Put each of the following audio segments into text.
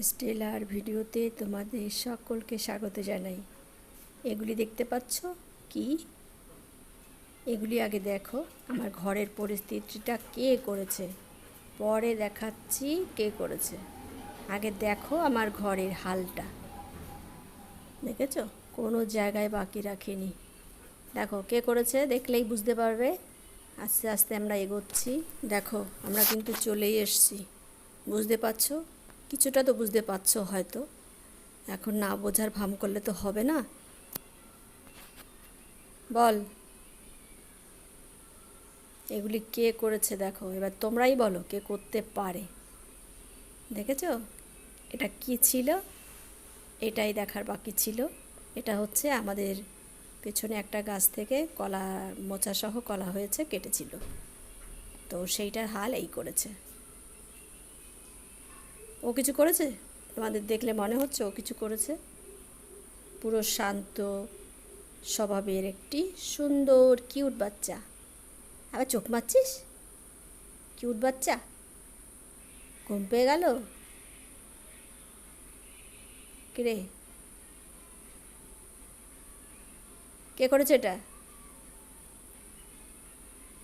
Stellar ভিডিওতে তোমাদের সকলকে স্বাগত জানাই। এগুলি দেখতে পাচ্ছ কি? এগুলি আগে দেখো আমার ঘরের পরিস্থিতিটা কে করেছে, পরে দেখাচ্ছি কে করেছে। আগে দেখো আমার ঘরের হালটা, দেখেছো? কোনো জায়গায় বাকি রাখিনি। দেখো কে করেছে, দেখলেই বুঝতে পারবে। আস্তে আস্তে আমরা এগোচ্ছি। দেখো আমরা কিন্তু চলেই এসছি, বুঝতে পারছো? কিছুটা তো বুঝতে পারছো হয়তো। এখন না বোঝার ভান করলে তো হবে না। বল এগুলি কে করেছে দেখো, এবার তোমরাই বলো কে করতে পারে। দেখেছো এটা কি ছিল? এটাই দেখার বাকি ছিল। এটা হচ্ছে আমাদের পেছনে একটা গাছ থেকে কলা, মোচাসহ কলা হয়েছে, কেটেছিল, তো সেইটার হাল এই করেছে। ও কিছু করেছে? তোমাদের দেখলে মনে হচ্ছে ও কিছু করেছে? পুরো শান্ত স্বভাবের একটি সুন্দর কিউট বাচ্চা। আবার চোখ মারছিস? কিউট বাচ্চা, ঘুম পেয়ে গেল? কিরে, কে করেছে এটা?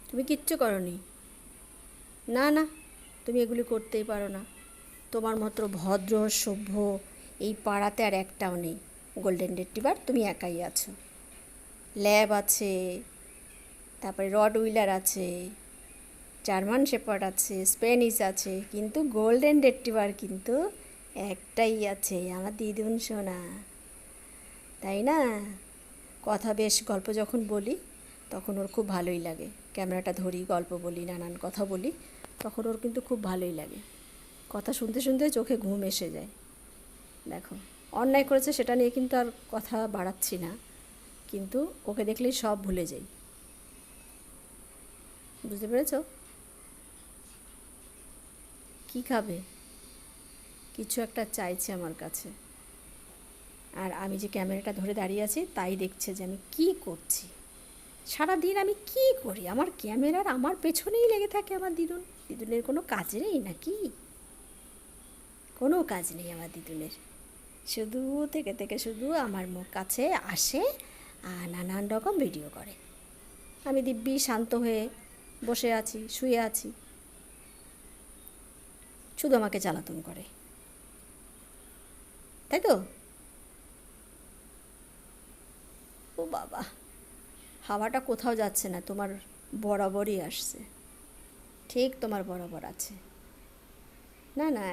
তুমি কিচ্ছু করনি। না না, তুমি এগুলি করতেই পারো না। তোমার মতো ভদ্র সভ্য এই পাড়াতে আর একটাও নেই। গোল্ডেন রিট্রিভার তুমি একাই আছো। ল্যাব আছে, তারপরে রড উইলার আছে, জার্মান শেপার্ড আছে, স্প্যানিশ আছে, কিন্তু গোল্ডেন রিট্রিভার কিন্তু একটাই আছে, আমার দিদুন সোনা। তাই না? কথা বেশ, গল্প যখন বলি তখন ওর খুব ভালোই লাগে। ক্যামেরাটা ধরি, গল্প বলি, নানান কথা বলি, তখন ওর কিন্তু খুব ভালোই লাগে। কথা শুনতে শুনতে চোখে ঘুম এসে যায়। দেখো অন্যায় করেছে সেটা নিয়ে কিন্তু আর কথা বাড়াচ্ছি না, কিন্তু ওকে দেখলেই সব ভুলে যাই। বুঝতে পেরেছো? কি খাবে? কিছু একটা চাইছে আমার কাছে, আর আমি যে ক্যামেরাটা ধরে দাঁড়িয়ে আছি তাই দেখছে যে আমি কি করছি। সারাদিন আমি কি করি, আমার ক্যামেরার আমার পেছনেই লেগে থাকে আমার দিদুন। দিদুনের কোনো কাজ নেই নাকি? কোনো কাজ নেই আমার দিদুনের, শুধু থেকে থেকে শুধু আমার মুখ কাছে আসে আর নানান রকম ভিডিও করে। আমি দিব্যি শান্ত হয়ে বসে আছি, শুয়ে আছি, শুধু আমাকে জ্বালাতন করে, তাই তো? ও বাবা, হাওয়াটা কোথাও যাচ্ছে না, তোমার বরাবরই আসছে, ঠিক তোমার বরাবর আছে। না না,